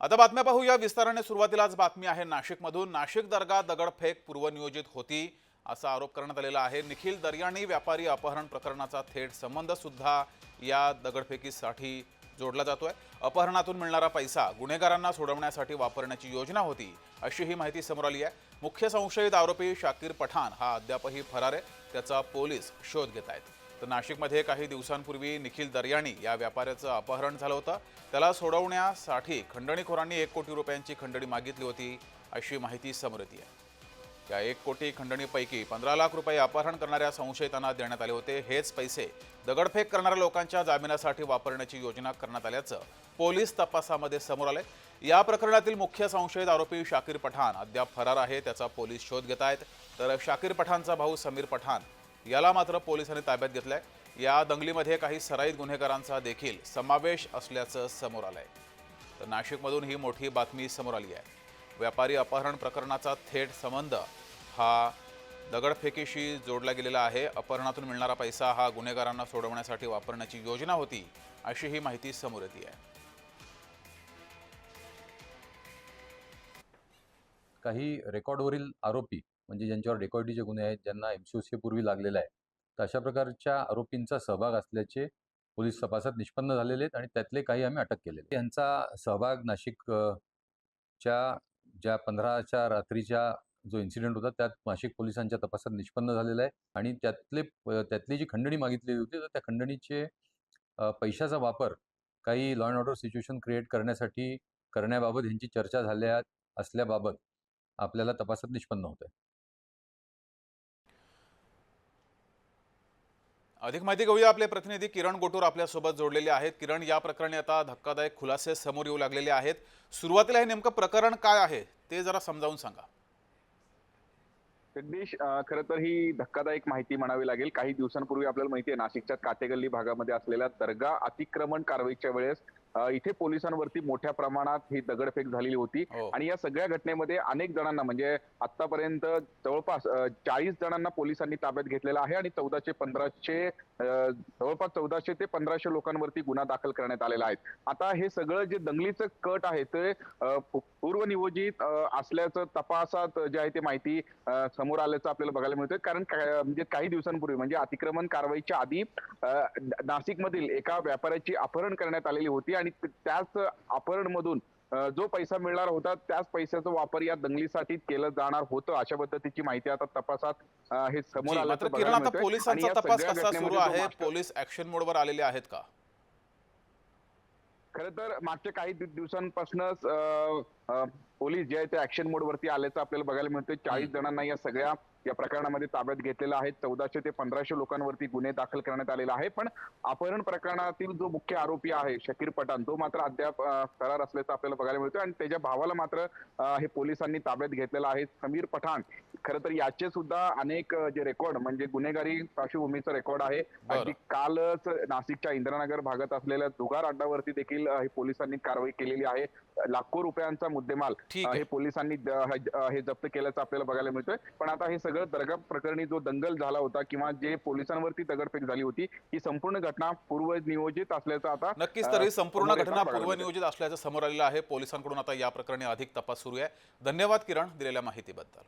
आता बातम्या पाहूया विस्ताराने। सुरुवातीलाच बातमी आहे नाशिकमधून। नाशिक दर्गा दगडफेक पूर्वनियोजित होती असा आरोप करण्यात आलेला आहे। निखिल दर्याणी व्यापारी अपहरण प्रकरणाचा थेट संबंध सुद्धा या दगडफेकीसाठी जोडला जातोय। अपहरणातून मिळणारा पैसा गुन्हेगारांना सोडवण्यासाठी वापरण्याची योजना होती अशी ही माहिती समोर आली आहे। मुख्य संशयित आरोपी शाकीर पठाण हा अद्यापही फरार आहे, त्याचा पोलीस शोध घेत आहेत। तर नाशिकमध्ये काही दिवसांपूर्वी निखिल दर्याणी या व्यापाऱ्याचं अपहरण झालं होतं। त्याला सोडवण्यासाठी खंडणीखोरांनी 1 कोटी रुपयांची खंडणी मागितली होती अशी माहिती समोर येते आहे। या 1 कोटी खंडणीपैकी 15 लाख रुपये अपहरण करणाऱ्या संशयितांना देण्यात आले होते। हेच पैसे दगडफेक करणाऱ्या लोकांच्या जामिनासाठी वापरण्याची योजना करण्यात आल्याचं पोलीस तपासामध्ये समोर आले। या प्रकरणातील मुख्य संशयित आरोपी शाकीर पठाण अद्याप फरार आहे, त्याचा पोलीस शोध घेत आहेत। तर शाकीर पठाणचा भाऊ समीर पठाण याला मात्र पोलिसांनी ताब्यात घेतलंय। या दंगलीमध्ये काही सराईत गुन्हेगारांचा देखील समावेश असल्याचं समोर आलंय। तर नाशिकमधून ही मोठी बातमी समोर आली आहे। व्यापारी अपहरण प्रकरणाचा थेट संबंध हा दगडफेकीशी जोडला गेलेला आहे। अपहरणातून मिळणारा पैसा हा गुन्हेगारांना सोडवण्यासाठी वापरण्याची योजना होती अशी ही माहिती समोर येते आहे। काही रेकॉर्डवरील आरोपी म्हणजे ज्यांच्यावर डेकॉइटीचे गुन्हे आहेत, ज्यांना एमसीओसी पूर्वी लागलेला आहे, तर अशा प्रकारच्या आरोपींचा सहभाग असल्याचे पोलीस तपासात निष्पन्न झालेले आहेत आणि त्यातले काही आम्ही अटक केलेले। यांचा सहभाग नाशिक च्या ज्या 15च्या रात्रीच्या जो इन्सिडेंट होता त्यात नाशिक पोलिसांच्या तपासात निष्पन्न झालेला आहे आणि त्यातली जी खंडणी मागितलेली होती तर त्या खंडणीचे पैशाचा वापर काही law and order situation create करण्यासाठी करण्याबाबत यांची चर्चा झाल्या असल्याबाबत आपल्याला तपासात निष्पन्न होत आहे। अधिक माहिती घेऊया। आपले प्रतिनिधी किरण गोटूर आपल्यासोबत जोडलेले आहेत। किरण, या प्रकरणी आता धक्कादायक खुलासे समोर येऊ लागलेले आहेत। सुरुवातीला हे नेमकं प्रकरण काय आहे ते जरा समजावून सांगा। जगदीश, खरं तर ही धक्कादायक माहिती म्हणावी लागेल। काही दिवसांपूर्वी आपल्याला माहिती आहे, नाशिकच्या काटेगल्ली भागामध्ये असलेल्या दर्गा अतिक्रमण कारवाईच्या वेळेस इथे पोलिसांवरती मोठ्या प्रमाणात ही दगडफेक झालेली होती हो, आणि या सगळ्या घटनेमध्ये अनेक जणांना म्हणजे आतापर्यंत जवळपास 40 जणांना पोलिसांनी ताब्यात घेतलेला आहे आणि जवळपास 1400 ते 1500 लोकांवरती गुन्हा दाखल करण्यात आलेला आहे। आता हे सगळं जे दंगलीचं कट आहे ते पूर्वनियोजित असल्याचं तपासात जे आहे ते माहिती समोर आल्याचं आपल्याला बघायला मिळतंय। कारण म्हणजे काही दिवसांपूर्वी म्हणजे अतिक्रमण कारवाईच्या आधी नाशिकमधील एका व्यापाऱ्याची अपहरण करण्यात आलेली होती आणि त्याच अपहरणमधून जो पैसा मिळणार होता त्याच पैशाचा वापर या दंगलीसाठी केलं जाणार होतं, अशा पद्धतीची माहिती आता तपासात हे समोर मात्र आल्याचं किरण, बघायला आता मिळतंय। आणि पोलिसांचा या तपास सगळ्या कसा सुरू घटनेमध्ये जो आहे? मास्टर पोलीस ऍक्शन मोडवर आलेले आहेत का? खरं तर मागच्या काही दिवसांपासूनच पोलीस जे आहे ते ऍक्शन मोड वरती आल्याचं आपल्याला बघायला मिळतंय। 40 जणांना या सगळ्या या प्रकरणामध्ये ताब्यात घेतलेलं आहे। 1400 ते 1500 लोकांवरती गुन्हे दाखल करण्यात आलेला आहे। पण अपहरण प्रकरणातील जो मुख्य आरोपी आहे शाकीर पठाण, तो मात्र अद्याप फरार असल्याचं आपल्याला बघायला मिळतोय आणि त्याच्या भावाला मात्र हे पोलिसांनी ताब्यात घेतलेलं आहे, समीर पठाण। खरं तर याचे सुद्धा अनेक जे रेकॉर्ड म्हणजे गुन्हेगारी पार्श्वभूमीचं रेकॉर्ड आहे। अगदी बरं, कालच नाशिकच्या इंदिरानगर भागात असलेल्या जुगार अड्डावरती देखील हे पोलिसांनी कारवाई केलेली आहे। लाखो रुपयांचा मुद्देमाल ठीक हे आहे। पोलिसांनी हे जप्त केल्याचं आपल्याला बघायला मिळतोय। पण आता हे सगळं दर्गा प्रकरणी जो दंगल झाला होता किंवा जे पोलिसांवरती दगडफेक झाली होती, ही संपूर्ण घटना पूर्वनियोजित असल्याचं आता नक्कीच, तरी संपूर्ण समोर घटना येताना बघायला मिळतंय। पूर्वनियोजित असल्याचं समोर आलेलं आहे। पोलिसांकडून आता या प्रकरणी अधिक तपास सुरू आहे। धन्यवाद किरण, दिलेल्या माहितीबद्दल।